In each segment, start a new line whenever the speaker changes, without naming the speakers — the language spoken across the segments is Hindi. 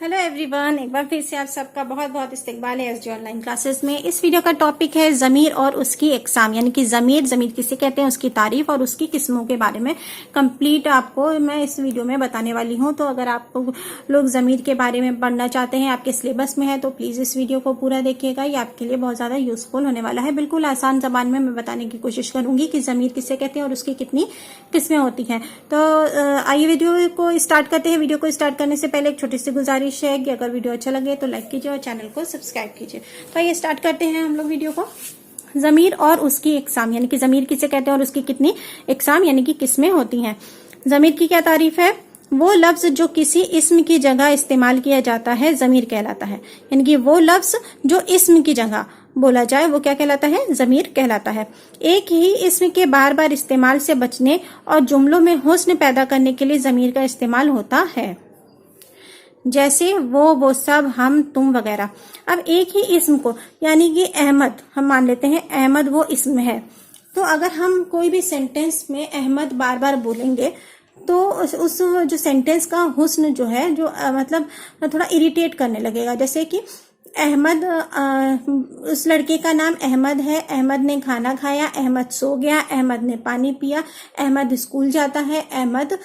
हेलो एवरीवन, एक बार फिर से आप सबका बहुत बहुत इस्तकबाल है एसजी ऑनलाइन क्लासेस में। इस वीडियो का टॉपिक है ज़मीर और उसकी इकसाम, यानी कि ज़मीर किसे कहते हैं, उसकी तारीफ और उसकी किस्मों के बारे में कंप्लीट आपको मैं इस वीडियो में बताने वाली हूं। तो अगर आप लोग ज़मीर के बारे में पढ़ना चाहते हैं, आपके सिलेबस में है, तो प्लीज़ इस वीडियो को पूरा देखिएगा। ये आपके लिए बहुत ज़्यादा यूजफुल होने वाला है। बिल्कुल आसान ज़बान में मैं बताने की कोशिश करूंगी कि ज़मीर किसे कहते हैं और उसकी कितनी किस्में होती हैं। तो आइए वीडियो को स्टार्ट करते हैं। वीडियो को स्टार्ट करने से पहले एक छोटी सी गुजारिश है कि अगर वीडियो अच्छा लगे तो लाइक कीजिए और चैनल को सब्सक्राइब कीजिए। तो आइए स्टार्ट करते हैं हम लोग वीडियो को। ज़मीर और उसकी इकसाम, यानी कि ज़मीर किसे कहते हैं और उसकी कितनी इकसाम यानी कि किस्में होती हैं। ज़मीर की क्या तारीफ है? वो लफ्ज जो किसी इस्म की जगह इस्तेमाल किया जाता है ज़मीर कहलाता है। यानी कि वो लफ्ज जो इस्म की जगह बोला जाए वो क्या कहलाता है? ज़मीर कहलाता है। एक ही इस्म के बार बार इस्तेमाल से बचने और जुमलों में हुस्न पैदा करने के लिए ज़मीर का इस्तेमाल होता है, जैसे वो सब, हम, तुम वगैरह। अब एक ही इस्म को, यानी कि अहमद, हम मान लेते हैं अहमद वो इस्म है, तो अगर हम कोई भी सेंटेंस में अहमद बार बार बोलेंगे तो उस जो सेंटेंस का हुस्न जो है, जो मतलब थोड़ा इरिटेट करने लगेगा। जैसे कि अहमद, उस लड़के का नाम अहमद है, अहमद ने खाना खाया, अहमद सो गया, अहमद ने पानी पिया, अहमद स्कूल जाता है, अहमद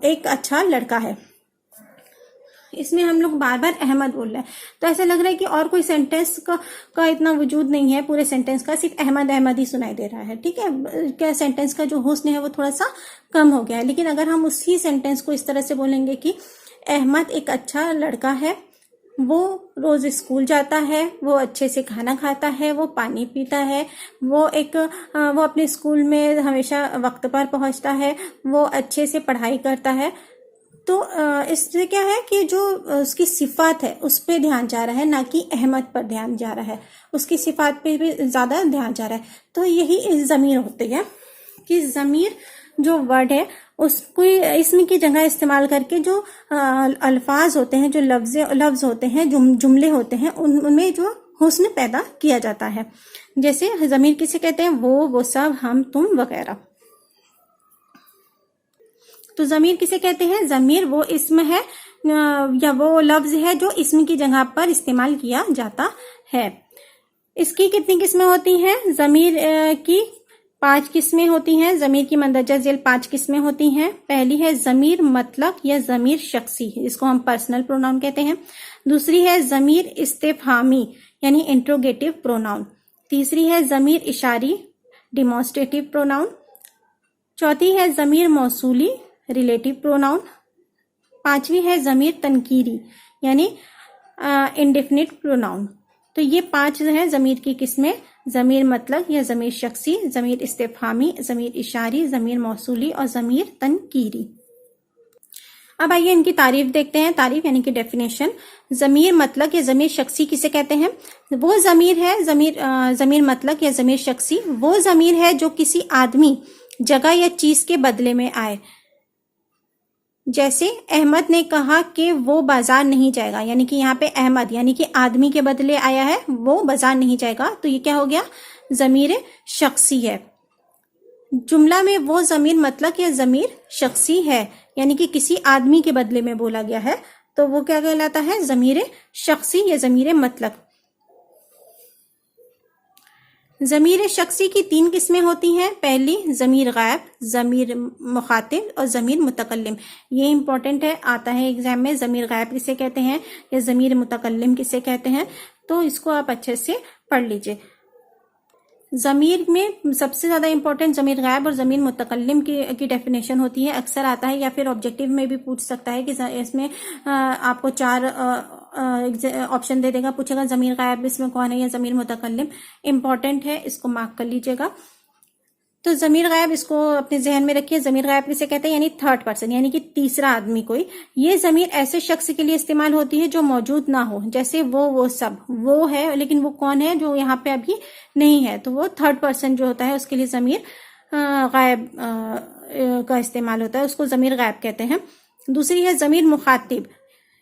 एक अच्छा लड़का है। इसमें हम लोग बार बार अहमद बोल रहे हैं, तो ऐसा लग रहा है कि और कोई सेंटेंस का इतना वजूद नहीं है। पूरे सेंटेंस का सिर्फ अहमद अहमद ही सुनाई दे रहा है। ठीक है, क्या सेंटेंस का जो हुस्न है वो थोड़ा सा कम हो गया है। लेकिन अगर हम उसी सेंटेंस को इस तरह से बोलेंगे कि अहमद एक अच्छा लड़का है, वो रोज स्कूल जाता है, वो अच्छे से खाना खाता है, वो पानी पीता है, वो अपने स्कूल में हमेशा वक्त पर पहुंचता है, वो अच्छे से पढ़ाई करता है, तो इससे क्या है कि जो उसकी सिफात है उस पे ध्यान जा रहा है, ना कि अहमद पर ध्यान जा रहा है। उसकी सिफात पे भी ज्यादा ध्यान जा रहा है। तो यही ज़मीर होती है कि ज़मीर जो वर्ड है उसको इसम की जगह इस्तेमाल करके जो अल्फाज होते हैं, जो लफ्ज होते हैं, जुमले होते हैं, उनमें जो हुस्न पैदा किया जाता है। जैसे ज़मीर किसे कहते हैं? वो सब, हम, तुम वगैरह। तो ज़मीर किसे कहते हैं? ज़मीर वो इस्म है या वो लफ्ज है जो इस्म की जगह पर इस्तेमाल किया जाता है। इसकी कितनी किस्में होती हैं? ज़मीर की 5 किस्में होती हैं। ज़मीर की मंदरजा झेल 5 किस्में होती हैं। पहली है ज़मीर मतलब या ज़मीर शख्सी, जिसको हम पर्सनल प्रोनाउन कहते हैं। दूसरी है ज़मीर इस्तिफहामी यानी इंट्रोगेटिव प्रोनाउन। तीसरी है ज़मीर इशारी डिमॉन्स्ट्रेटिव प्रोनाउन। चौथी है ज़मीर मौसूली रिलेटिव प्रोनाउन। पांचवी है ज़मीर तनकीरी यानी इंडेफिनिट प्रोनाउन। तो ये 5 है ज़मीर की किस्में: ज़मीर मतलब या ज़मीर शख्सी, ज़मीर इस्तिफहामी, ज़मीर इशारी, ज़मीर मौसूली और ज़मीर तनकीरी। अब आइए इनकी तारीफ देखते हैं। तारीफ यानी कि डेफिनेशन। ज़मीर मतलब या ज़मीर शख्सी किसे कहते हैं? वो ज़मीर है, ज़मीर मतलब या ज़मीर शख्सी वो ज़मीर है जो किसी आदमी, जगह या चीज के बदले में आए। जैसे अहमद ने कहा कि वो बाजार नहीं जाएगा, यानी कि यहाँ पे अहमद यानी कि आदमी के बदले आया है, वो बाजार नहीं जाएगा, तो ये क्या हो गया? ज़मीर शख्सी है। जुमला में वो ज़मीर मतलब या ज़मीर शख्सी है, यानी कि किसी आदमी के बदले में बोला गया है, तो वो क्या कहलाता है? ज़मीर शख्सी या ज़मीर मतलब। ज़मीर शख्सी की 3 किस्में होती हैं। पहली ज़मीर गायब, ज़मीर मुखातिब और ज़मीर मुतकल्लिम। ये इंपॉर्टेंट है, आता है एग्जाम में। ज़मीर गायब किसे कहते हैं या ज़मीर मुतकल्लिम किसे कहते हैं, तो इसको आप अच्छे से पढ़ लीजिए। ज़मीर में सबसे ज़्यादा इंपॉर्टेंट ज़मीर गायब और ज़मीर मुतकल्लिम की डेफिनेशन होती है। अक्सर आता है या फिर ऑब्जेक्टिव में भी पूछ सकता है कि इसमें आपको 4 ऑप्शन दे देगा, पूछेगा ज़मीर गायब इसमें कौन है या ज़मीर मुतकल्लिम। इंपॉर्टेंट है, इसको मार्क कर लीजिएगा। तो ज़मीर गायब, इसको अपने जहन में रखिए। ज़मीर गायब किसे कहते हैं? यानी थर्ड पर्सन, यानी कि तीसरा आदमी कोई। ये ज़मीर ऐसे शख्स के लिए इस्तेमाल होती है जो मौजूद ना हो। जैसे वो सब, वो है लेकिन वो कौन है? जो यहाँ पे अभी नहीं है, तो वो थर्ड पर्सन जो होता है उसके लिए ज़मीर गायब का इस्तेमाल होता है, उसको ज़मीर गायब कहते हैं। दूसरी है ज़मीर मुखातिब।